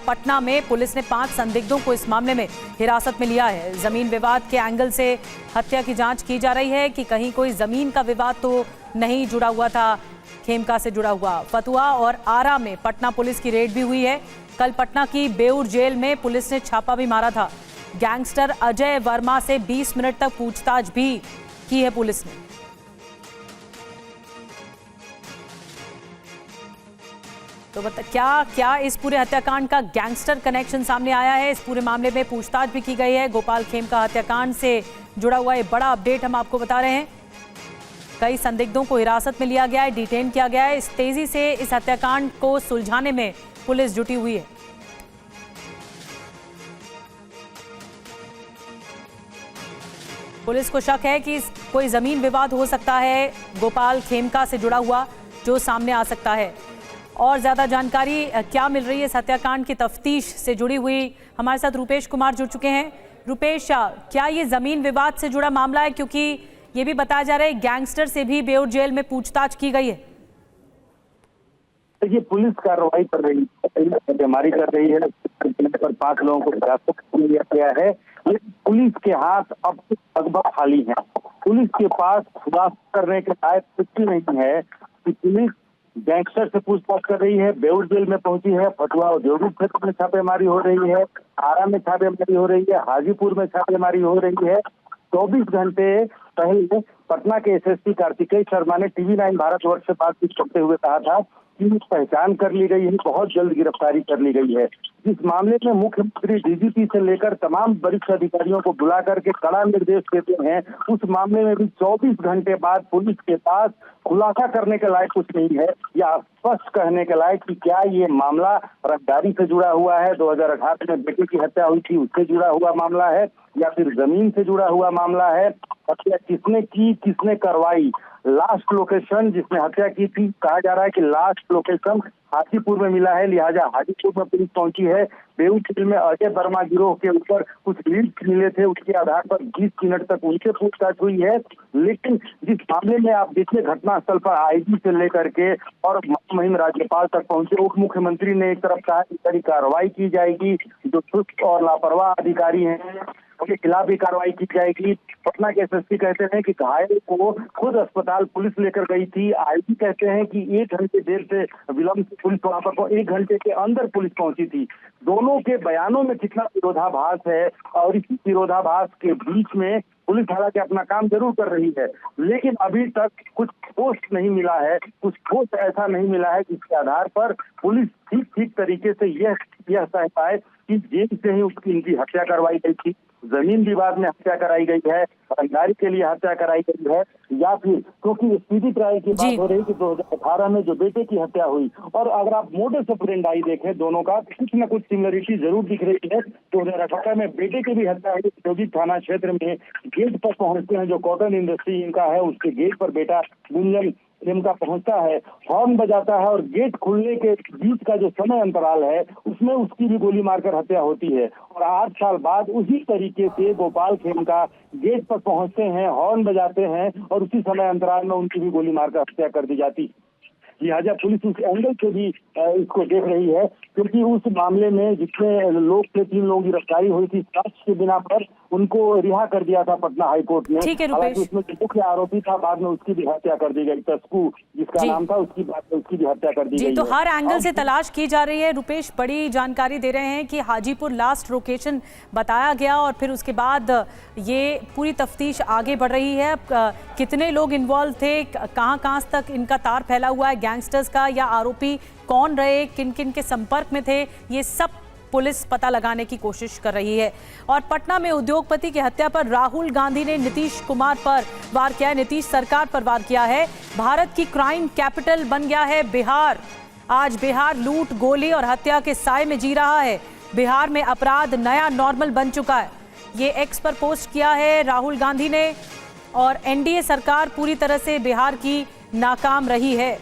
पटना में पुलिस ने 5 संदिग्धों को इस मामले में हिरासत में लिया है। जमीन विवाद के एंगल से हत्या की जांच की जा रही है कि कहीं कोई जमीन का विवाद तो नहीं जुड़ा हुआ था खेमका से जुड़ा हुआ। फतुहा और आरा में पटना पुलिस की रेड भी हुई है। कल पटना की बेउर जेल में पुलिस ने छापा भी मारा था। गैंगस्टर अजय वर्मा से 20 मिनट तक पूछताछ भी की है पुलिस ने। तो क्या इस पूरे हत्याकांड का गैंगस्टर कनेक्शन सामने आया है? इस पूरे मामले में पूछताछ भी की गई है। गोपाल खेमका हत्याकांड से जुड़ा हुआ ये बड़ा अपडेट हम आपको बता रहे हैं। कई संदिग्धों को हिरासत में लिया गया है, डिटेन किया गया है। इस तेजी से इस हत्याकांड को सुलझाने में पुलिस जुटी हुई है। पुलिस को शक है कि कोई जमीन विवाद हो सकता है गोपाल खेमका से जुड़ा हुआ, जो सामने आ सकता है। और ज्यादा जानकारी क्या मिल रही है इस हत्याकांड की तफ्तीश से जुड़ी हुई? हमारे साथ रुपेश कुमार जुड़ चुके हैं। रुपेश, क्या ये जमीन विवाद से जुड़ा मामला है? क्योंकि ये भी बताया जा रहा है गैंगस्टर से भी बेउर जेल में पूछताछ की गई है। ये पुलिस कार्रवाई कर रही है, छापेमारी कर रही है। पर 5 लोगों को हिरासत में लिया गया है। लेकिन पुलिस के हाथ अब लगभग खाली है। पुलिस के पास खुलासा करने के लायक कुछ नहीं है कि पुलिस गैंगस्टर से पूछताछ कर रही है, बेउर जेल में पहुंची है, फतुहा औद्योगिक क्षेत्र में छापेमारी हो रही है, आरा में छापेमारी हो रही है, हाजीपुर में छापेमारी हो रही है। 24 घंटे पहले पटना के एसएसपी कार्तिकेय शर्मा ने टीवी 9 भारतवर्ष से बातचीत करते हुए कहा था कि पहचान कर ली गई है, बहुत जल्द गिरफ्तारी कर ली गई है। इस मामले में मुख्यमंत्री डीजीपी से लेकर तमाम वरिष्ठ अधिकारियों को बुला करके कड़ा निर्देश देते हैं। उस मामले में भी 24 घंटे बाद पुलिस के पास खुलासा करने के लायक कुछ नहीं है या स्पष्ट कहने के लायक कि क्या ये मामला रंगदारी से जुड़ा हुआ है, 2018 में बेटे की हत्या हुई थी उससे जुड़ा हुआ मामला है, या फिर जमीन से जुड़ा हुआ मामला है। हत्या किसने की, किसने करवाई, लास्ट लोकेशन जिसने हत्या की थी, कहा जा रहा है कि लास्ट लोकेशन हाजीपुर में मिला है, लिहाजा हाजीपुर में पुलिस पहुंची है। बेउर जेल में अजय वर्मा गिरोह के ऊपर कुछ लीड्स मिले थे, उसके आधार पर 20 मिनट तक उनसे पूछताछ हुई है। लेकिन जिस मामले में आप देखिए घटनास्थल पर आईजी से लेकर के और मुहिम राज्यपाल तक पहुंचे, उप मुख्यमंत्री ने एक तरफ कहा कि कड़ी कार्रवाई की जाएगी, जो सुस्त और लापरवाह अधिकारी हैं उनके खिलाफ भी कार्रवाई की जाएगी। पटना के एसएसपी कहते हैं कि घायल को खुद अस्पताल पुलिस लेकर गई थी। आईजी कहते हैं कि 1 घंटे देर से विलंब से पुलिस वहां पर 1 घंटे के अंदर पुलिस पहुंची थी। दोनों के बयानों में कितना विरोधाभास है, और इसी विरोधाभास के बीच में पुलिस हालांकि अपना काम जरूर कर रही है, लेकिन अभी तक कुछ ठोस नहीं मिला है, कुछ ठोस ऐसा नहीं मिला है जिसके आधार पर पुलिस ठीक तरीके से यह तय पाए कि जेल से ही इनकी हत्या करवाई गई थी, जमीन विवाद में हत्या कराई गई है, रंगदारी के लिए हत्या कराई गई है, या फिर क्योंकि स्पीडी ट्रायल की बात हो रही है कि 2018 में जो बेटे की हत्या हुई, और अगर आप मोडस ऑपरेंडी देखें दोनों का, कुछ न कुछ सिमिलरिटी जरूर दिख रही है। 2018 में बेटे की भी हत्या हुई, औद्योगिक थाना क्षेत्र में गेट पर पहुंचते हैं जो कॉटन इंडस्ट्री इनका है, उसके गेट पर बेटा गुंजन खेमका पहुंचता है, हॉर्न बजाता है, और गेट खुलने के बीच का जो समय अंतराल है उसमें उसकी भी गोली मारकर हत्या होती है। और 8 साल बाद उसी तरीके से गोपाल खेमका गेट पर पहुंचते हैं, हॉर्न बजाते हैं, और उसी समय अंतराल में उनकी भी गोली मारकर हत्या कर दी जाती। लिहाजा पुलिस उस एंगल से भी इसको देख रही है, क्योंकि उस मामले में जितने लोग थे, 3 लोगों की गिरफ्तारी हुई थी, साक्ष्य के बिना पर उनको रिहा कर दिया था पटना हाईकोर्ट ने। हालांकि उसमें मुख्य आरोपी था, बाद में उसकी भी हत्या कर दी गई, तस्कू जिसका नाम था, उसकी भी हत्या कर दी गई। तो हर एंगल से तलाश की जा रही है। रुपेश, बड़ी जानकारी दे रहे हैं कि हाजीपुर लास्ट लोकेशन बताया गया, और फिर उसके बाद ये पूरी तफ्तीश आगे बढ़ रही है। कितने लोग इन्वॉल्व थे, कहां तक इनका तार फैला हुआ है गैंगस्टर्स का, या आरोपी कौन रहे, किन किन के संपर्क में थे, ये सब पुलिस पता लगाने की कोशिश कर रही है। और पटना में उद्योगपति की हत्या पर राहुल गांधी ने नीतीश कुमार पर वार किया है, नीतीश सरकार पर वार किया है। भारत की क्राइम कैपिटल बन गया है बिहार। आज बिहार लूट, गोली और हत्या के साए में जी रहा है। बिहार में अपराध नया नॉर्मल बन चुका है। ये एक्स पर पोस्ट किया है राहुल गांधी ने। और एनडीए सरकार पूरी तरह से बिहार की नाकाम रही है।